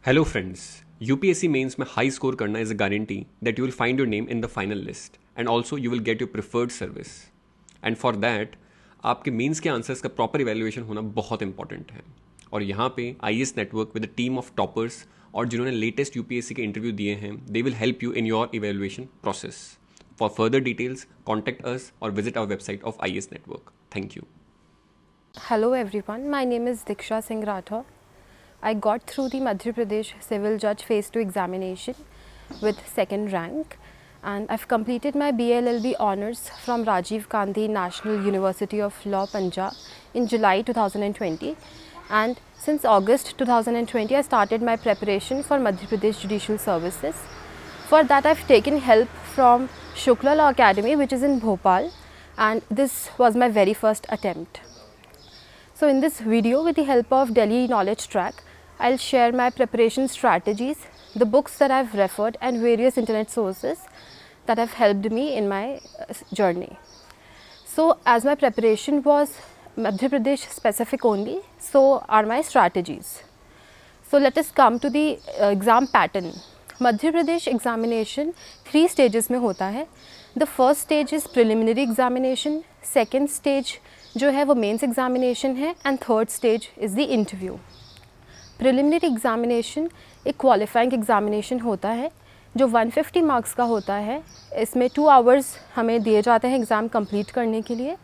Hello friends, UPSC mains में high score करना is a guarantee that you will find your name in the final list and also you will get your preferred service. And for that, आपके mains के answers का proper evaluation होना बहुत important है. और यहाँ पे IAS network with the team of toppers और जिन्होंने लेटेस्ट UPSC के इंटरव्यू दिए हैं, they will help you in your evaluation process. For further details contact us और visit our website of IAS network. Thank you. Hello everyone, my name is Diksha Singh Rathore. I got through the Madhya Pradesh Civil Judge Phase 2 examination with second rank, and I've completed my BLLB honours from Rajiv Gandhi National University of Law, Punjab in July 2020, and since August 2020 I started my preparation for Madhya Pradesh Judicial Services. For that I've taken help from Shukla Law Academy, which is in Bhopal, and this was my very first attempt. So in this video, with the help of Delhi Knowledge Track, I'll share my preparation strategies, the books that I've referred and various internet sources that have helped me in my journey. So as my preparation was Madhya Pradesh specific only, so are my strategies. So let us come to the exam pattern. Madhya Pradesh examination 3 stages में होता है. The first stage is preliminary examination, second stage जो है वो mains examination है, and third stage is the interview. Preliminary examination एक qualifying examination होता है जो 150 मार्क्स का होता है. इसमें 2 आवर्स हमें दिए जाते हैं एग्ज़ाम कंप्लीट करने के लिए,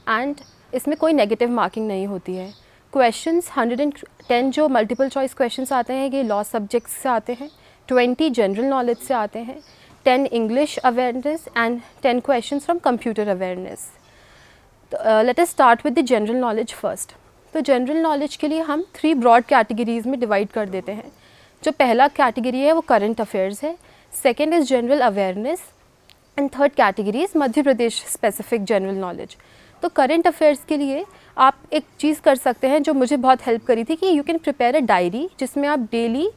एंड इसमें कोई नेगेटिव मार्किंग नहीं होती है. क्वेश्चंस 110 जो मल्टीपल चॉइस क्वेश्चंस आते हैं ये लॉ सब्जेक्ट्स से आते हैं, 20 जनरल नॉलेज से आते हैं, 10 English awareness and 10 questions from computer awareness. Let us start with the general knowledge first. तो जनरल नॉलेज के लिए हम 3 ब्रॉड कैटेगरीज में डिवाइड कर देते हैं. जो पहला कैटेगरी है वो करंट अफेयर्स है, second is general awareness, and third category is Madhya Pradesh specific general knowledge. तो करंट अफेयर्स के लिए आप एक चीज़ कर सकते हैं जो मुझे बहुत हेल्प करी थी कि you can prepare a diary जिसमें आप डेली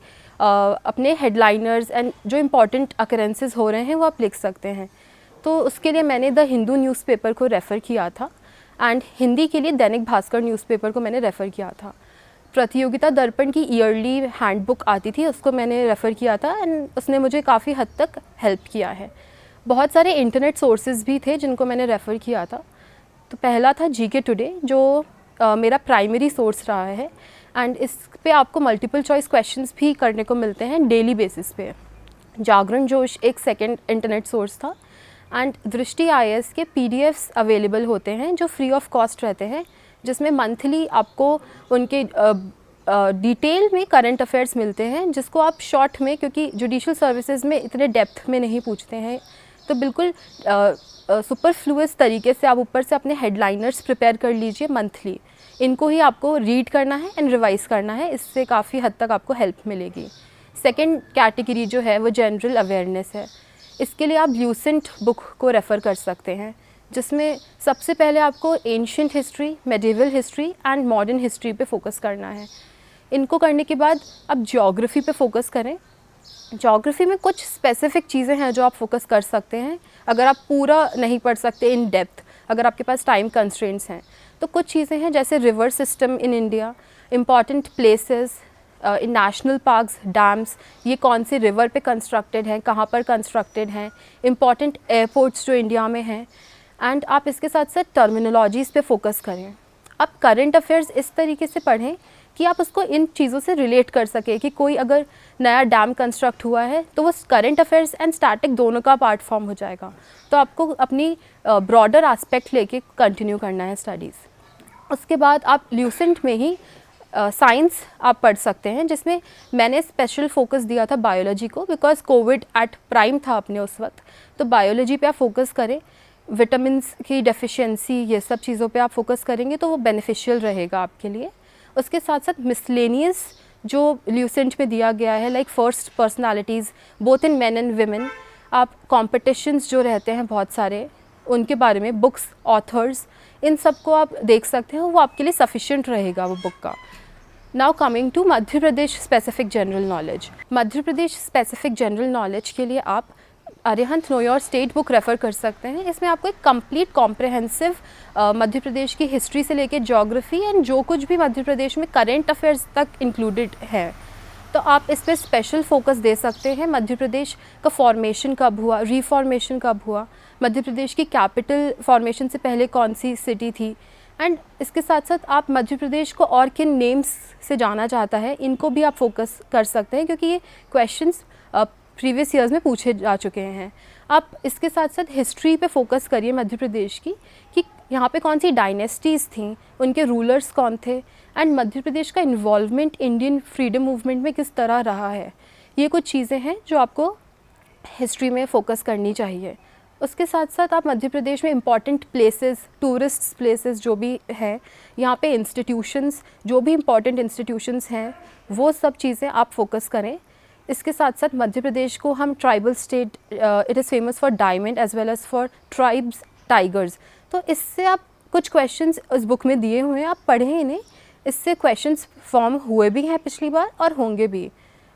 अपने हेडलाइनर्स एंड जो इम्पॉर्टेंट अकरेंसेस हो रहे हैं वो आप लिख सकते हैं. तो उसके लिए मैंने द हिंदू न्यूज़पेपर को रेफ़र किया था, एंड हिंदी के लिए दैनिक भास्कर न्यूज़पेपर को मैंने रेफ़र किया था. प्रतियोगिता दर्पण की ईयरली हैंडबुक आती थी, उसको मैंने रेफ़र किया था, एंड उसने मुझे काफ़ी हद तक हेल्प किया है. बहुत सारे इंटरनेट सोर्सेज भी थे जिनको मैंने रेफ़र किया था. तो पहला था GK टुडे जो मेरा प्राइमरी सोर्स रहा है, एंड इस पे आपको मल्टीपल चॉइस क्वेश्चंस भी करने को मिलते हैं डेली बेसिस पे. जागरण जोश एक सेकेंड इंटरनेट सोर्स था, एंड दृष्टि IAS के PDFs अवेलेबल होते हैं जो फ्री ऑफ कॉस्ट रहते हैं, जिसमें मंथली आपको उनके डिटेल में करंट अफेयर्स मिलते हैं जिसको आप शॉर्ट में, क्योंकि जुडिशल सर्विसेज में इतने डेप्थ में नहीं पूछते हैं, तो बिल्कुल सुपरफ्लुअस तरीके से आप ऊपर से अपने हेडलाइनर्स प्रिपेयर कर लीजिए मंथली. इनको ही आपको रीड करना है एंड रिवाइज़ करना है, इससे काफ़ी हद तक आपको हेल्प मिलेगी. सेकेंड कैटेगरी जो है वो जनरल अवेयरनेस है. इसके लिए आप ल्यूसेंट बुक को रेफ़र कर सकते हैं, जिसमें सबसे पहले आपको ancient history, medieval history and modern history पे फोकस करना है. इनको करने के बाद आप ज्योग्राफी पे फोकस करें. ज्योग्राफी में कुछ स्पेसिफिक चीज़ें हैं जो आप फोकस कर सकते हैं अगर आप पूरा नहीं पढ़ सकते इन डेप्थ, अगर आपके पास टाइम कंस्ट्रेंट्स हैं. तो कुछ चीज़ें हैं जैसे river system in India, important places in national parks, dams, ये कौन से रिवर पे कंस्ट्रक्टेड हैं, कहाँ पर कंस्ट्रक्टेड हैं, इम्पॉर्टेंट एयरपोर्ट्स जो इंडिया में हैं, एंड आप इसके साथ साथ टर्मिनोलॉजीज़ पे फोकस करें. आप करंट अफेयर्स इस तरीके से पढ़ें कि आप उसको इन चीज़ों से रिलेट कर सकें कि कोई अगर नया डैम कंस्ट्रक्ट हुआ है तो वो करंट अफेयर्स एंड स्टैटिक दोनों का पार्ट फॉर्म हो जाएगा. तो आपको अपनी ब्रॉडर एस्पेक्ट लेके कंटिन्यू करना है स्टडीज़. उसके बाद आप ल्यूसेंट में ही साइंस आप पढ़ सकते हैं, जिसमें मैंने स्पेशल फोकस दिया था बायोलॉजी को, बिकॉज कोविड एट प्राइम था अपने उस वक्त. तो बायोलॉजी पे आप फोकस करें, विटामिन्स की डेफिशिएंसी, ये सब चीज़ों पे आप फोकस करेंगे तो वो बेनिफिशियल रहेगा आपके लिए. उसके साथ साथ मिसलेनियस जो ल्यूसेंट में दिया गया है, like first personalities both in main and women, आप कॉम्पिटिशन्स जो रहते हैं बहुत सारे उनके बारे में, बुक्स, ऑथर्स, इन सब को आप देख सकते हैं, वो आपके लिए सफिशिएंट रहेगा वो बुक का. Now coming to Madhya Pradesh specific general knowledge. Madhya Pradesh specific general knowledge के लिए आप Arihant know your state book refer कर सकते हैं. इसमें आपको एक कंप्लीट कॉम्प्रहेंसिव मध्य प्रदेश की हिस्ट्री से लेके ज्योग्राफी एंड जो कुछ भी मध्य प्रदेश में करेंट अफेयर्स तक इंक्लूडेड है तो आप इस पर स्पेशल फोकस दे सकते हैं। मध्य प्रदेश का फॉर्मेशन कब हुआ, रीफॉर्मेशन कब हुआ, मध्य प्रदेश की कैपिटल फॉर्मेशन से पहले कौन सी सिटी थी, एंड इसके साथ साथ आप मध्य प्रदेश को और किन नेम्स से जाना चाहता है, इनको भी आप फोकस कर सकते हैं, क्योंकि ये क्वेश्चंस प्रीवियस ईयर्स में पूछे जा चुके हैं। आप इसके साथ साथ हिस्ट्री पे फोकस करिए मध्य प्रदेश की, कि यहाँ पे कौन सी डायनेस्टीज़ थी, उनके रूलर्स कौन थे, एंड मध्य प्रदेश का इन्वॉल्वमेंट इंडियन फ्रीडम मूवमेंट में किस तरह रहा है। ये कुछ चीज़ें हैं जो आपको हिस्ट्री में फ़ोकस करनी चाहिए। उसके साथ साथ आप मध्य प्रदेश में इम्पॉर्टेंट प्लेसेस, टूरिस्ट प्लेसेस जो भी है, यहाँ पे इंस्टीट्यूशंस, जो भी इम्पॉर्टेंट इंस्टीट्यूशंस हैं, वो सब चीज़ें आप फोकस करें। इसके साथ साथ मध्य प्रदेश को हम tribal state, it is famous for diamond as well as for tribes tigers. तो इससे आप कुछ क्वेश्चंस उस बुक में दिए हुए हैं, आप पढ़ें इन्हें। इससे क्वेश्चंस फॉर्म हुए भी हैं पिछली बार और होंगे भी।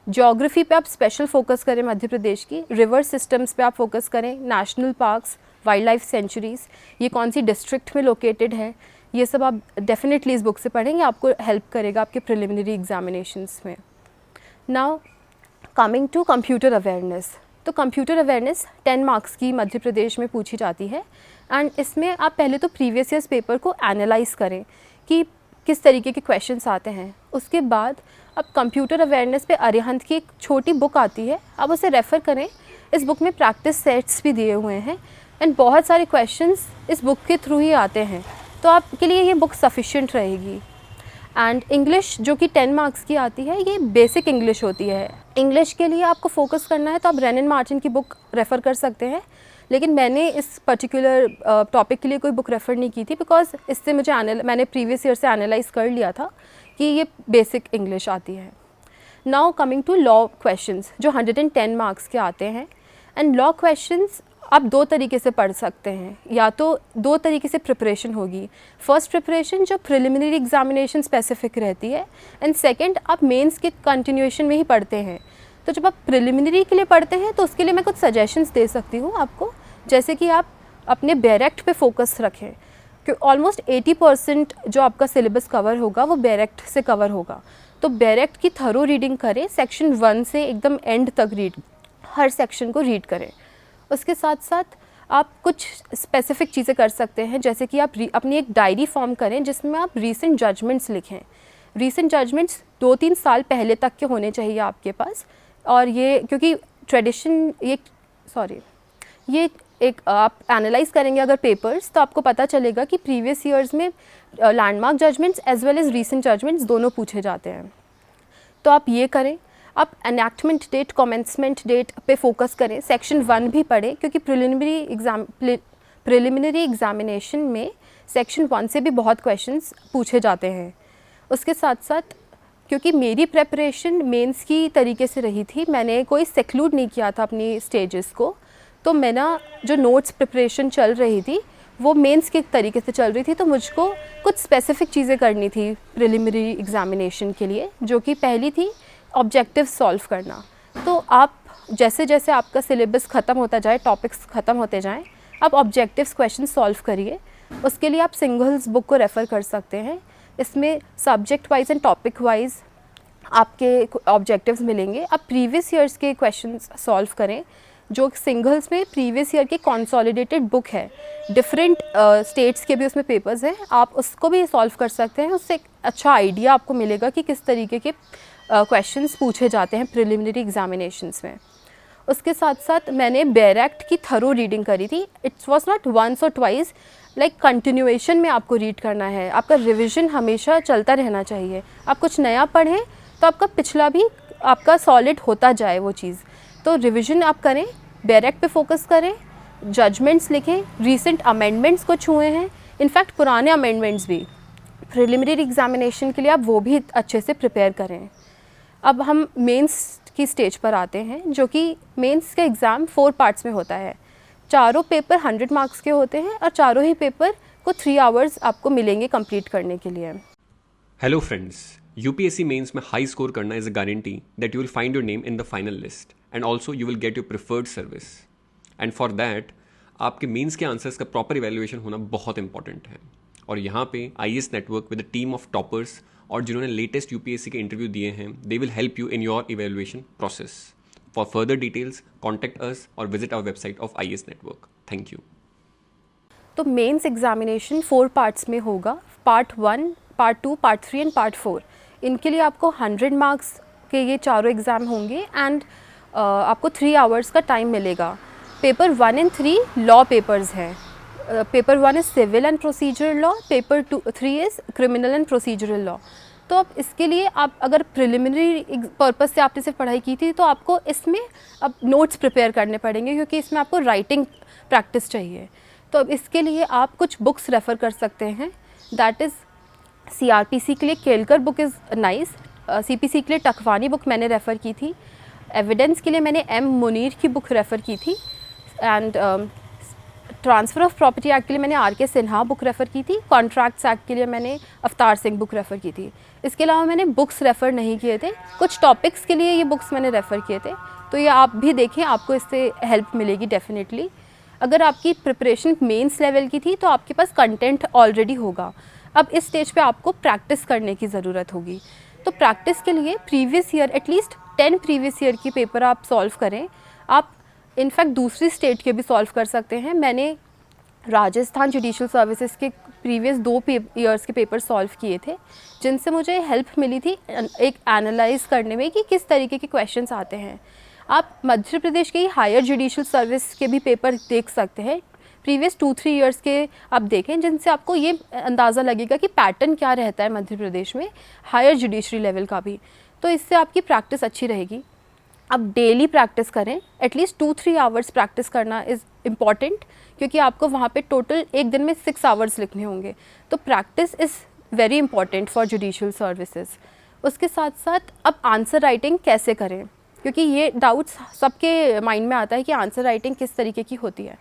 ज्योग्राफी पे आप स्पेशल फोकस करें मध्य प्रदेश की, रिवर सिस्टम्स पे आप फोकस करें, national parks, wild life centuries, ये कौन सी डिस्ट्रिक्ट में लोकेटेड है, ये सब आप डेफिनेटली इस बुक से पढ़ेंगे, आपको हेल्प करेगा आपके प्रिलिमिनरी एग्जामिनेशंस में। Now coming to computer awareness, तो कंप्यूटर अवेयरनेस 10 मार्क्स की मध्य प्रदेश में पूछी जाती है, एंड इसमें आप पहले तो प्रीवियस ईयर्स पेपर को एनालाइज करें कि किस तरीके के क्वेश्चंस आते हैं। उसके बाद अब कंप्यूटर अवेयरनेस पे अरिहंत की एक छोटी बुक आती है, आप उसे रेफ़र करें। इस बुक में प्रैक्टिस सेट्स भी दिए हुए हैं, एंड बहुत सारे क्वेश्चंस इस बुक के थ्रू ही आते हैं, तो आपके लिए ये बुक सफिशिएंट रहेगी। एंड इंग्लिश जो कि 10 मार्क्स की आती है, ये बेसिक इंग्लिश होती है। इंग्लिश के लिए आपको फोकस करना है तो आप रेनन मार्टिन की बुक रेफ़र कर सकते हैं, लेकिन मैंने इस पर्टिकुलर टॉपिक के लिए कोई बुक रेफ़र नहीं की थी, बिकॉज इससे मैंने प्रीवियस ईयर से एनालाइज कर लिया था कि ये बेसिक इंग्लिश आती है। Now coming to law questions जो 110 मार्क्स के आते हैं, एंड लॉ क्वेश्चंस आप दो तरीके से पढ़ सकते हैं, या तो दो तरीके से प्रिपरेशन होगी। फर्स्ट प्रिपरेशन जो प्रिलिमिनरी एग्जामिनेशन स्पेसिफिक रहती है, एंड सेकंड आप मेंस के कंटिन्यूएशन में ही पढ़ते हैं। तो जब आप प्रिलिमिनरी के लिए पढ़ते हैं तो उसके लिए मैं कुछ सजेशंस दे सकती हूँ आपको, जैसे कि आप अपने बैरेक्ट पे फोकस रखें, क्योंकि ऑलमोस्ट 80% जो आपका सिलेबस कवर होगा वो बैरेक्ट से कवर होगा। तो बैरेक्ट की थरो रीडिंग करें, सेक्शन 1 से एकदम एंड तक हर सेक्शन को रीड करें। उसके साथ साथ आप कुछ स्पेसिफिक चीज़ें कर सकते हैं, जैसे कि आप अपनी एक डायरी फॉर्म करें जिसमें आप रीसेंट जजमेंट्स लिखें। रीसेंट जजमेंट्स 2-3 साल पहले तक के होने चाहिए आपके पास, और ये क्योंकि ट्रेडिशन ये एक आप एनालाइज करेंगे अगर पेपर्स, तो आपको पता चलेगा कि प्रीवियस ईयर्स में landmark judgements as well as recent judgements दोनों पूछे जाते हैं। तो आप ये करें। आप एनैक्टमेंट डेट, कमेंसमेंट डेट पे फोकस करें, सेक्शन 1 भी पढ़ें, क्योंकि प्रिलिमिनरी एग्जामिनेशन में सेक्शन 1 से भी बहुत क्वेश्चंस पूछे जाते हैं। उसके साथ साथ क्योंकि मेरी प्रेपरेशन मेंस की तरीके से रही थी, मैंने कोई सेक्लूड नहीं किया था अपनी स्टेजेस को, तो मेरा जो नोट्स प्रिपरेशन चल रही थी वो मेंस के तरीके से चल रही थी। तो मुझको कुछ स्पेसिफिक चीज़ें करनी थी प्रिलिमिनरी एग्जामिनेशन के लिए, जो कि पहली थी ऑब्जेक्टिव सॉल्व करना। तो आप जैसे जैसे आपका सिलेबस ख़त्म होता जाए, टॉपिक्स ख़त्म होते जाएं, आप ऑब्जेक्टिव्स क्वेश्चन सॉल्व करिए। उसके लिए आप सिंगल्स बुक को रेफ़र कर सकते हैं। इसमें subject wise and topic wise आपके ऑब्जेक्टिव्स मिलेंगे। आप प्रीवियस ईयर्स के क्वेश्चंस सॉल्व करें, जो सिंगल्स में प्रीवियस ईयर के कंसोलिडेटेड बुक है, डिफरेंट स्टेट्स के भी उसमें पेपर्स हैं, आप उसको भी सॉल्व कर सकते हैं। उससे एक अच्छा आइडिया आपको मिलेगा कि किस तरीके के क्वेश्चंस पूछे जाते हैं प्रिलिमिनरी एग्जामिनेशंस में। उसके साथ साथ मैंने बैरेक्ट की थरो रीडिंग करी थी। इट्स वॉज नॉट वंस और ट्वाइस, लाइक कंटिन्यूएशन में आपको रीड करना है। आपका रिविज़न हमेशा चलता रहना चाहिए। आप कुछ नया पढ़ें तो आपका पिछला भी आपका सॉलिड होता जाए वो चीज़। तो रिविज़न आप करें, बैरेक्ट पे फोकस करें, जजमेंट्स लिखें, रीसेंट अमेंडमेंट्स कुछ हुए हैं, इनफैक्ट पुराने अमेंडमेंट्स भी प्रिलिमिनरी एग्जामिनेशन के लिए आप वो भी अच्छे से प्रिपेयर करें। अब हम मेंस की स्टेज पर आते हैं, जो कि मेंस का एग्ज़ाम 4 पार्ट्स में होता है। चारों पेपर 100 मार्क्स के होते हैं और चारों ही पेपर को 3 आवर्स आपको मिलेंगे कंप्लीट करने के लिए। हेलो फ्रेंड्स, यूपीएससी मेंस में हाई स्कोर करना is a guarantee that you will find your name in the final list and also you will get your preferred service. And for that आपके mains के answers का proper evaluation होना बहुत important है। और यहाँ पे IAS network with a team of toppers और जिन्होंने लेटेस्ट यूपीएससी के इंटरव्यू दिए हैं, they will help you in your evaluation process. For further details contact us और visit our website of IAS network. Thank you. तो mains examination 4 parts में होगा. Part 1, part 2, part 3 and part 4. इनके लिए आपको 100 मार्क्स के ये चारों एग्ज़ाम होंगे एंड आपको 3 आवर्स का टाइम मिलेगा. पेपर 1 एंड 3 लॉ पेपर्स हैं. Paper 1 is civil and procedural law, paper 3 is criminal and procedural law. तो अब इसके लिए आप अगर प्रिलिमिनरी पर्पस से आपने सिर्फ पढ़ाई की थी तो आपको इसमें अब नोट्स प्रिपेयर करने पड़ेंगे, क्योंकि इसमें आपको राइटिंग प्रैक्टिस चाहिए. तो अब इसके लिए आप कुछ बुक्स रेफ़र कर सकते हैं. दैट इज़ CRPC के लिए Kelkar book is nice. CPC के लिए टकवानी बुक मैंने रेफ़र की थी. एविडेंस के लिए मैंने M मुनीर की बुक रेफ़र की थी. And transfer of property act के लिए मैंने RK सिन्हा बुक रेफ़र की थी. कॉन्ट्रैक्ट्स एक्ट के लिए मैंने अवतार सिंह बुक रेफ़र की थी. इसके अलावा मैंने बुक्स रेफ़र नहीं किए थे. कुछ टॉपिक्स के लिए ये बुक्स मैंने रेफ़र किए थे. तो ये आप भी देखें, आपको इससे हेल्प मिलेगी डेफिनेटली. अगर आपकी प्रिपरेशन मेंस लेवल की थी तो आपके पास कंटेंट ऑलरेडी होगा. अब इस स्टेज पे आपको प्रैक्टिस करने की ज़रूरत होगी. तो प्रैक्टिस के लिए previous year at least 10 previous year की पेपर आप सॉल्व करें. आप इनफैक्ट दूसरी स्टेट के भी सॉल्व कर सकते हैं. मैंने राजस्थान जुडिशल सर्विसेज के प्रीवियस 2 ईयर्स के पेपर सॉल्व किए थे, जिनसे मुझे हेल्प मिली थी एक एनालाइज करने में कि किस तरीके के क्वेश्चंस आते हैं. आप मध्य प्रदेश के ही हायर जुडिशल सर्विस के भी पेपर देख सकते हैं. प्रीवियस 2-3 ईयर्स के आप देखें, जिनसे आपको ये अंदाज़ा लगेगा कि पैटर्न क्या रहता है मध्य प्रदेश में हायर जुडिशरी लेवल का भी. तो इससे आपकी प्रैक्टिस अच्छी रहेगी. अब डेली प्रैक्टिस करें. एटलीस्ट 2-3 आवर्स प्रैक्टिस करना इज़ इम्पॉर्टेंट, क्योंकि आपको वहाँ पे टोटल एक दिन में 6 आवर्स लिखने होंगे. तो practice is very important for judicial services. उसके साथ साथ अब आंसर राइटिंग कैसे करें, क्योंकि ये डाउट्स सबके माइंड में आता है कि आंसर राइटिंग किस तरीके की होती है.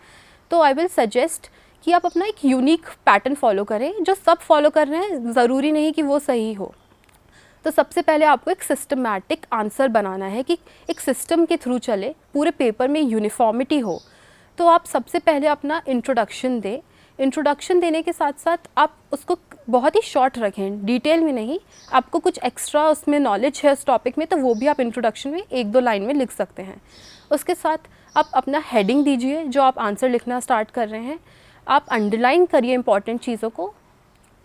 तो आई विल सजेस्ट कि आप अपना एक यूनिक पैटर्न फॉलो करें. जो सब फॉलो कर रहे हैं ज़रूरी नहीं कि वो सही हो. तो सबसे पहले आपको एक सिस्टमैटिक आंसर बनाना है कि एक सिस्टम के थ्रू चले, पूरे पेपर में यूनिफॉर्मिटी हो. तो आप सबसे पहले अपना इंट्रोडक्शन दें. इंट्रोडक्शन देने के साथ साथ आप उसको बहुत ही शॉर्ट रखें, डिटेल में नहीं. आपको कुछ एक्स्ट्रा उसमें नॉलेज है उस टॉपिक में, तो वो भी आप इंट्रोडक्शन में 1-2 लाइन में लिख सकते हैं. उसके साथ आप अपना हेडिंग दीजिए जो आप आंसर लिखना स्टार्ट कर रहे हैं. आप अंडरलाइन करिए इंपॉर्टेंट चीज़ों को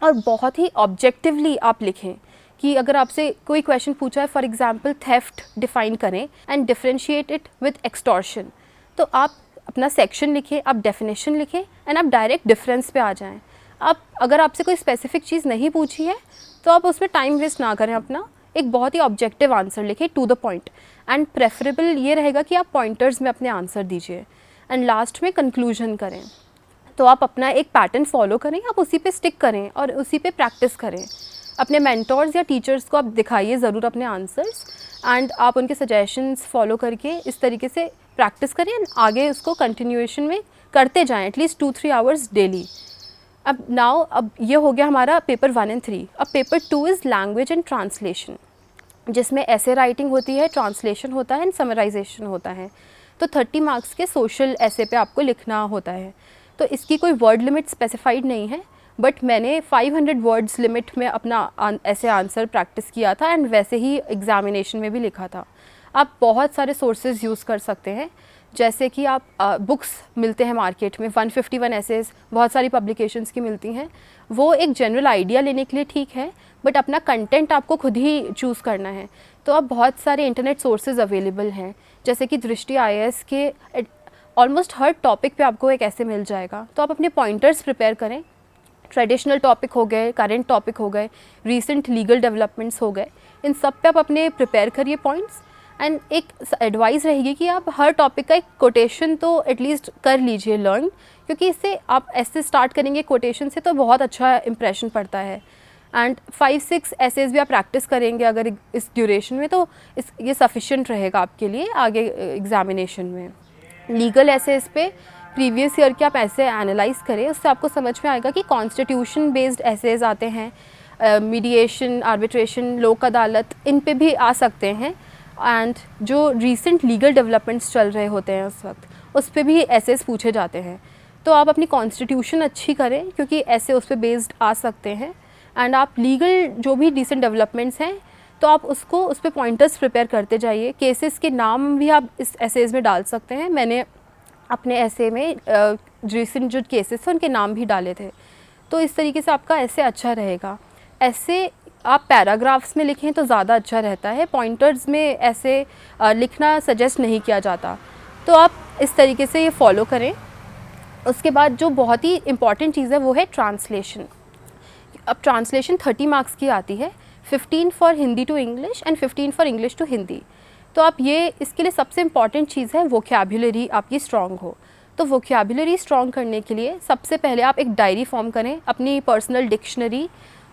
और बहुत ही ऑब्जेक्टिवली आप लिखें. कि अगर आपसे कोई क्वेश्चन पूछा है, फॉर एग्जांपल थेफ्ट डिफाइन करें and differentiate it with extortion, तो आप अपना सेक्शन लिखें, आप डेफिनेशन लिखें एंड आप डायरेक्ट डिफरेंस पे आ जाएं. आप अगर आपसे कोई स्पेसिफिक चीज़ नहीं पूछी है तो आप उसमें टाइम वेस्ट ना करें. अपना एक बहुत ही ऑब्जेक्टिव आंसर लिखें, to the point. And preferable ये रहेगा कि आप पॉइंटर्स में अपने आंसर दीजिए एंड लास्ट में कंक्लूजन करें. तो आप अपना एक पैटर्न फॉलो करें, आप उसी पे स्टिक करें और उसी पे प्रैक्टिस करें. अपने मेंटोर्स या टीचर्स को आप दिखाइए ज़रूर अपने आंसर्स एंड आप उनके सजेशंस फॉलो करके इस तरीके से प्रैक्टिस करें एंड आगे उसको कंटिन्यूएशन में करते जाएं एटलीस्ट 2-3 आवर्स डेली. अब ये हो गया हमारा पेपर 1 एंड 3. अब paper 2 is language and translation, जिसमें ऐसे राइटिंग होती है, ट्रांसलेशन होता है एंड समराइजेशन होता है. तो 30 मार्क्स के सोशल ऐसे पे आपको लिखना होता है. तो इसकी कोई वर्ड लिमिट स्पेसिफाइड नहीं है, बट मैंने 500 वर्ड्स लिमिट में अपना ऐसे आंसर प्रैक्टिस किया था एंड वैसे ही एग्ज़ामिनेशन में भी लिखा था. आप बहुत सारे सोर्सेज यूज़ कर सकते हैं, जैसे कि आप बुक्स मिलते हैं मार्केट में, 151 एसेज बहुत सारी पब्लिकेशंस की मिलती हैं. वो एक जनरल आइडिया लेने के लिए ठीक है, बट अपना कंटेंट आपको खुद ही चूज़ करना है. तो अब बहुत सारे इंटरनेट सोर्सेज अवेलेबल हैं, जैसे कि दृष्टि IAS के ऑलमोस्ट हर टॉपिक पे आपको एक ऐसे मिल जाएगा. तो आप अपने पॉइंटर्स प्रिपेयर करें. ट्रेडिशनल टॉपिक हो गए, करेंट टॉपिक हो गए, रीसेंट लीगल डेवलपमेंट्स हो गए, इन सब पे आप अपने प्रिपेयर करिए पॉइंट्स. एंड एक एडवाइस रहेगी कि आप हर टॉपिक का एक कोटेशन तो एटलीस्ट कर लीजिए लर्न, क्योंकि इससे आप ऐसे स्टार्ट करेंगे कोटेशन से तो बहुत अच्छा इंप्रेशन पड़ता है. एंड 5-6 एसेज भी आप प्रैक्टिस करेंगे अगर इस ड्यूरेशन में, तो ये सफिशिएंट रहेगा आपके लिए आगे एग्जामिनेशन में. लीगल एसेज पे प्रीवियस ईयर के आप ऐसे एनालाइज करें, उससे आपको समझ में आएगा कि कॉन्स्टिट्यूशन बेस्ड एसेज आते हैं, मीडिएशन, आर्बिट्रेशन, लोक अदालत, इन पे भी आ सकते हैं. एंड जो रीसेंट लीगल डेवलपमेंट्स चल रहे होते हैं उस वक्त, उस पे भी एसेज पूछे जाते हैं. तो आप अपनी कॉन्स्टिट्यूशन अच्छी करें, क्योंकि ऐसे उस पर बेस्ड आ सकते हैं. एंड आप लीगल जो भी रिसेंट डेवलपमेंट्स हैं तो आप उसको उस पर पॉइंटर्स प्रिपेयर करते जाइए। केसेस के नाम भी आप इस एसेज में डाल सकते हैं। मैंने अपने ऐसे में रिसेंट जो केसेस थे उनके नाम भी डाले थे। तो इस तरीके से आपका ऐसे अच्छा रहेगा। ऐसे आप पैराग्राफ्स में लिखें तो ज़्यादा अच्छा रहता है, पॉइंटर्स में ऐसे लिखना सजेस्ट नहीं किया जाता। तो आप इस तरीके से ये फॉलो करें। उसके बाद जो बहुत ही इम्पॉर्टेंट चीज़ है वो है ट्रांसलेशन। अब ट्रांसलेशन 30 मार्क्स की आती है, 15 for Hindi to English and 15 for English to Hindi. तो आप ये इसके लिए सबसे इम्पॉर्टेंट चीज़ है वोकैब्युलरी आपकी स्ट्रॉन्ग हो। तो वोकैब्युलरी स्ट्रॉन्ग करने के लिए सबसे पहले आप एक डायरी फॉर्म करें, अपनी पर्सनल डिक्शनरी।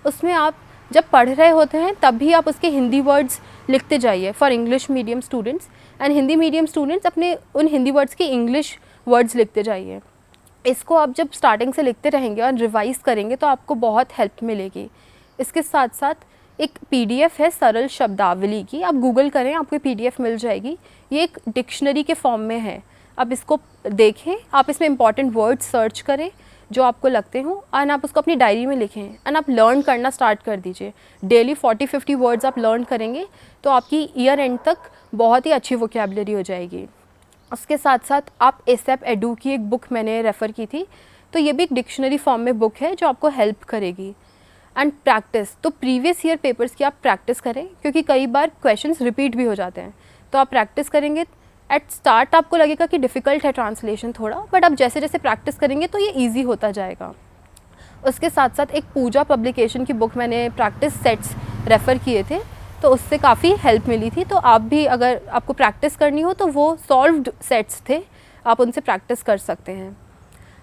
उसमें आप जब पढ़ रहे होते हैं तब भी आप उसके हिंदी वर्ड्स लिखते जाइए for English medium students, and Hindi medium students अपने उन हिंदी वर्ड्स के इंग्लिश वर्ड्स लिखते जाइए। इसको आप जब स्टार्टिंग से लिखते रहेंगे और रिवाइज़ करेंगे तो आपको बहुत हेल्प मिलेगी। इसके साथ साथ एक पीडीएफ है सरल शब्दावली की, आप गूगल करें आपको पीडीएफ मिल जाएगी। ये एक डिक्शनरी के फॉर्म में है, आप इसको देखें, आप इसमें इंपॉर्टेंट वर्ड्स सर्च करें जो आपको लगते हों एंड आप उसको अपनी डायरी में लिखें एंड आप लर्न करना स्टार्ट कर दीजिए। डेली 40-50 वर्ड्स आप लर्न करेंगे तो आपकी ईयर एंड तक बहुत ही अच्छी वोकैबुलरी हो जाएगी। उसके साथ साथ आप एसएप एडू की एक बुक मैंने रेफ़र की थी, तो ये भी एक डिक्शनरी फॉर्म में बुक है जो आपको हेल्प करेगी। एंड प्रैक्टिस, तो प्रीवियस ईयर पेपर्स की आप प्रैक्टिस करें क्योंकि कई बार क्वेश्चंस रिपीट भी हो जाते हैं। तो आप प्रैक्टिस करेंगे। एट स्टार्ट आपको लगेगा कि डिफ़िकल्ट है ट्रांसलेशन थोड़ा, बट आप जैसे जैसे प्रैक्टिस करेंगे तो ये ईजी होता जाएगा। उसके साथ साथ एक पूजा पब्लिकेशन की बुक मैंने प्रैक्टिस सेट्स रेफ़र किए थे, तो उससे काफ़ी हेल्प मिली थी। तो आप भी अगर आपको प्रैक्टिस करनी हो तो वो सॉल्व्ड सेट्स थे, आप उनसे प्रैक्टिस कर सकते हैं।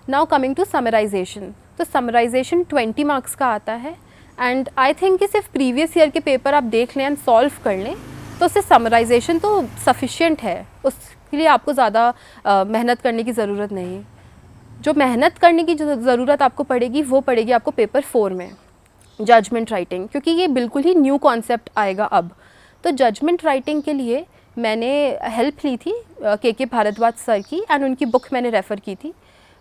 नाउ कमिंग टू समराइजेशन, तो समराइजेशन 20 मार्क्स का आता है एंड आई थिंक कि सिर्फ प्रीवियस ईयर के पेपर आप देख लें एंड सॉल्व कर लें तो उससे समराइजेशन तो सफिशिएंट है, उसके लिए आपको ज़्यादा मेहनत करने की ज़रूरत नहीं। जो मेहनत करने की ज़रूरत आपको पड़ेगी वो पड़ेगी आपको पेपर 4 में, जजमेंट राइटिंग, क्योंकि ये बिल्कुल ही न्यू कॉन्सेप्ट आएगा अब। तो जजमेंट राइटिंग के लिए मैंने हेल्प ली थी के भारद्वाज सर की एंड उनकी बुक मैंने रेफ़र की थी,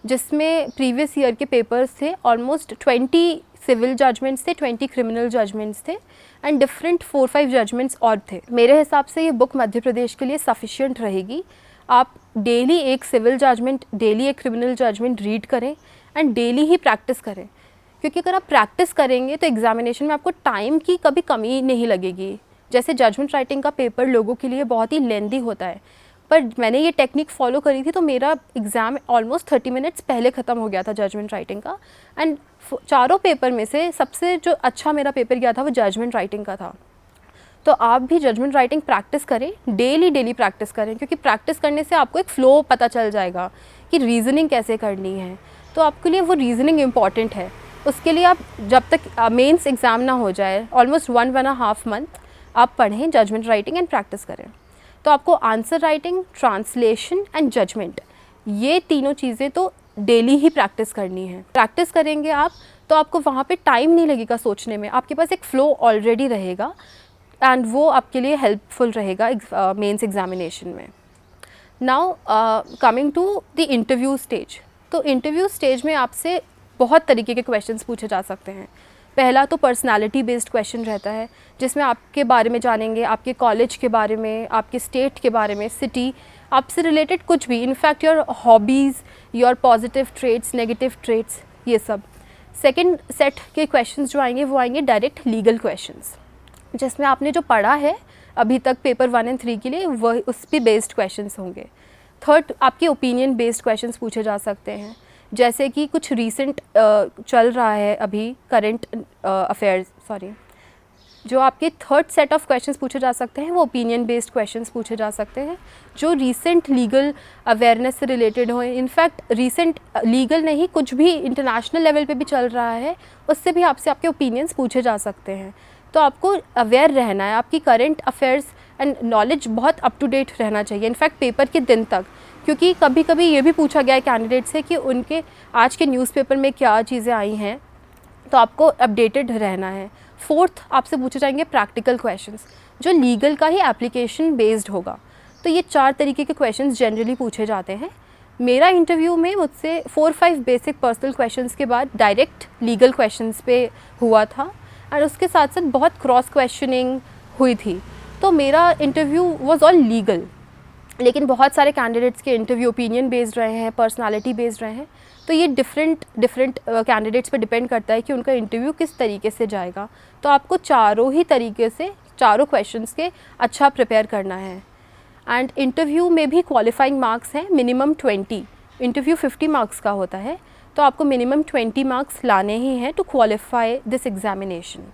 जिसमें प्रीवियस ईयर के पेपर्स थे, ऑलमोस्ट 20 सिविल जजमेंट्स थे, 20 क्रिमिनल जजमेंट्स थे एंड डिफरेंट 4-5 जजमेंट्स और थे। मेरे हिसाब से ये बुक मध्य प्रदेश के लिए सफिशिएंट रहेगी। आप डेली एक सिविल जजमेंट, डेली एक क्रिमिनल जजमेंट रीड करें एंड डेली ही प्रैक्टिस करें, क्योंकि अगर आप प्रैक्टिस करेंगे तो एग्जामिनेशन में आपको टाइम की कभी कमी नहीं लगेगी। जैसे जजमेंट राइटिंग का पेपर लोगों के लिए बहुत ही लेंदी होता है, पर मैंने ये टेक्निक फॉलो करी थी तो मेरा एग्ज़ाम ऑलमोस्ट 30 मिनट्स पहले ख़त्म हो गया था जजमेंट राइटिंग का। एंड चारों पेपर में से सबसे जो अच्छा मेरा पेपर गया था वो जजमेंट राइटिंग का था। तो आप भी जजमेंट राइटिंग प्रैक्टिस करें, डेली प्रैक्टिस करें, क्योंकि प्रैक्टिस करने से आपको एक फ़्लो पता चल जाएगा कि रीज़निंग कैसे करनी है। तो आपके लिए वो रीज़निंग इम्पॉर्टेंट है। उसके लिए आप जब तक मेंस एग्ज़ाम ना हो जाए, ऑलमोस्ट 1.5 मंथ आप पढ़ें जजमेंट राइटिंग एंड प्रैक्टिस करें। तो आपको answer writing, translation and judgement, ये तीनों चीज़ें तो डेली ही प्रैक्टिस करनी है। प्रैक्टिस करेंगे आप तो आपको वहाँ पे टाइम नहीं लगेगा सोचने में, आपके पास एक फ़्लो ऑलरेडी रहेगा एंड वो आपके लिए हेल्पफुल रहेगा मेंस एग्जामिनेशन में। Now coming to the interview stage, तो इंटरव्यू स्टेज में आपसे बहुत तरीके के क्वेश्चंस पूछे जा सकते हैं। पहला तो पर्सनालिटी बेस्ड क्वेश्चन रहता है, जिसमें आपके बारे में जानेंगे, आपके कॉलेज के बारे में, आपके स्टेट के बारे में, सिटी, आपसे रिलेटेड कुछ भी, in fact your hobbies, your positive traits, negative traits, ये सब। सेकंड सेट के क्वेश्चंस जो आएंगे वो आएंगे डायरेक्ट लीगल क्वेश्चंस, जिसमें आपने जो पढ़ा है अभी तक पेपर 1 और 3 के लिए वह उस पर बेस्ड क्वेश्चंस होंगे। थर्ड, आपके ओपिनियन बेस्ड क्वेश्चंस पूछे जा सकते हैं, जैसे कि कुछ रीसेंट चल रहा है अभी करंट अफेयर्स, जो आपके थर्ड सेट ऑफ क्वेश्चंस पूछे जा सकते हैं वो ओपिनियन बेस्ड क्वेश्चंस पूछे जा सकते हैं, जो रीसेंट लीगल अवेयरनेस से रिलेटेड हो। इनफैक्ट रीसेंट लीगल नहीं, कुछ भी इंटरनेशनल लेवल पे भी चल रहा है उससे भी आपसे आपके ओपिनियंस पूछे जा सकते हैं। तो आपको अवेयर रहना है, आपकी करंट अफेयर्स एंड नॉलेज बहुत अप टू डेट रहना चाहिए, इनफैक्ट पेपर के दिन तक, क्योंकि कभी कभी ये भी पूछा गया है कैंडिडेट से कि उनके आज के न्यूज़पेपर में क्या चीज़ें आई हैं, तो आपको अपडेटेड रहना है। फोर्थ, आपसे पूछे जाएंगे प्रैक्टिकल क्वेश्चंस, जो लीगल का ही एप्लीकेशन बेस्ड होगा। तो ये 4 तरीके के क्वेश्चंस जनरली पूछे जाते हैं। मेरा इंटरव्यू में मुझसे 4-5 बेसिक पर्सनल क्वेश्चंस के बाद डायरेक्ट लीगल क्वेश्चंस पे हुआ था और उसके साथ साथ बहुत क्रॉस क्वेश्चनिंग हुई थी। तो मेरा इंटरव्यू वाज ऑल लीगल, लेकिन बहुत सारे कैंडिडेट्स के इंटरव्यू ओपिनियन बेस्ड रहे हैं, पर्सनालिटी बेस्ड रहे हैं। तो ये डिफरेंट कैंडिडेट्स पे डिपेंड करता है कि उनका इंटरव्यू किस तरीके से जाएगा। तो आपको चारों ही तरीके से चारों क्वेश्चंस के अच्छा प्रिपेयर करना है। एंड इंटरव्यू में भी क्वालिफाइंग मार्क्स हैं मिनिमम 20। इंटरव्यू 50 मार्क्स का होता है, तो आपको मिनिमम 20 मार्क्स लाने ही हैं to qualify this examination.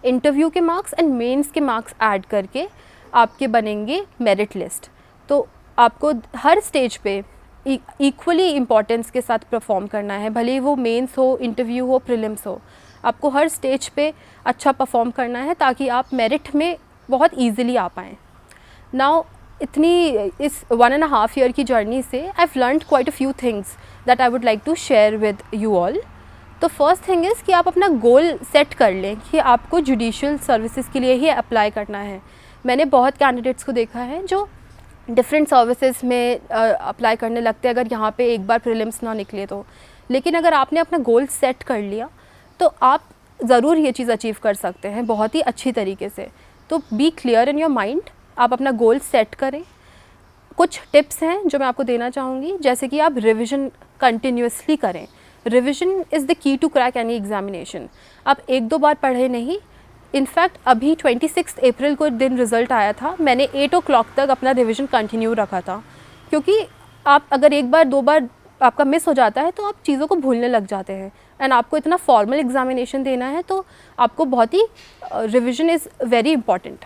Interview के मार्क्स एंड मेंस के मार्क्स ऐड करके आपके बनेंगे मेरिट लिस्ट। तो आपको हर स्टेज पे इक्वली इम्पोर्टेंस के साथ परफॉर्म करना है, भले ही वो मेंस हो, इंटरव्यू हो, प्रीलिम्स हो। आपको हर स्टेज पे अच्छा परफॉर्म करना है ताकि आप मेरिट में बहुत ईजिली आ पाएँ। नाउ इतनी इस 1.5 ईयर की जर्नी से I have learned quite a few things that I would like to share with you all. तो फर्स्ट थिंग इज़ कि आप अपना गोल सेट कर लें कि आपको जुडिशियल सर्विसेज के लिए ही अप्लाई करना है। मैंने बहुत कैंडिडेट्स को देखा है जो डिफरेंट सर्विसेज में अप्लाई करने लगते हैं अगर यहाँ पे एक बार प्रीलिम्स ना निकले तो। लेकिन अगर आपने अपना गोल सेट कर लिया तो आप ज़रूर ये चीज़ अचीव कर सकते हैं बहुत ही अच्छी तरीके से। तो be clear in your mind, आप अपना गोल सेट करें। कुछ टिप्स हैं जो मैं आपको देना चाहूँगी, जैसे कि आप रिविज़न कंटिन्यूसली करें। Revision is the key to crack any examination. आप 1-2 बार पढ़े नहीं। इनफैक्ट अभी 26 अप्रैल को दिन रिज़ल्ट आया था, मैंने 8 o'clock तक अपना रिविज़न कंटिन्यू रखा था, क्योंकि आप अगर 1 बार 2 बार आपका मिस हो जाता है तो आप चीज़ों को भूलने लग जाते हैं। एंड आपको इतना फॉर्मल एग्जामिनेशन देना है तो आपको बहुत ही रिविज़न इज़ वेरी इंपॉर्टेंट।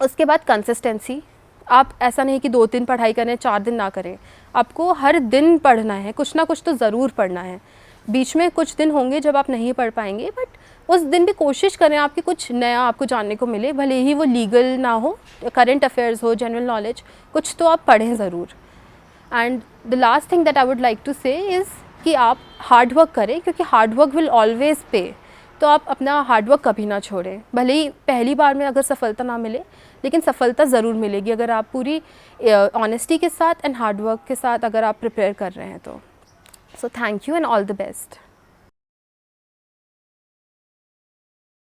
उसके बाद कंसिस्टेंसी। आप ऐसा नहीं कि 2 दिन पढ़ाई करें, 4 दिन ना करें। आपको हर दिन पढ़ना है, कुछ ना कुछ तो ज़रूर पढ़ना है। बीच में कुछ दिन होंगे जब आप नहीं पढ़ पाएंगे, बट उस दिन भी कोशिश करें आपकी कुछ नया आपको जानने को मिले, भले ही वो लीगल ना हो, करंट अफेयर्स हो, जनरल नॉलेज, कुछ तो आप पढ़ें ज़रूर। And the last thing that I would like to say is कि आप हार्ड वर्क करें, क्योंकि हार्ड वर्क विल ऑलवेज़ पे। तो आप अपना हार्ड वर्क कभी ना छोड़ें। भले ही पहली बार में अगर सफलता ना मिले, लेकिन सफलता ज़रूर मिलेगी अगर आप पूरी ऑनेस्टी के साथ एंड हार्ड वर्क के साथ अगर आप प्रिपेयर कर रहे हैं तो। So thank you and all the best.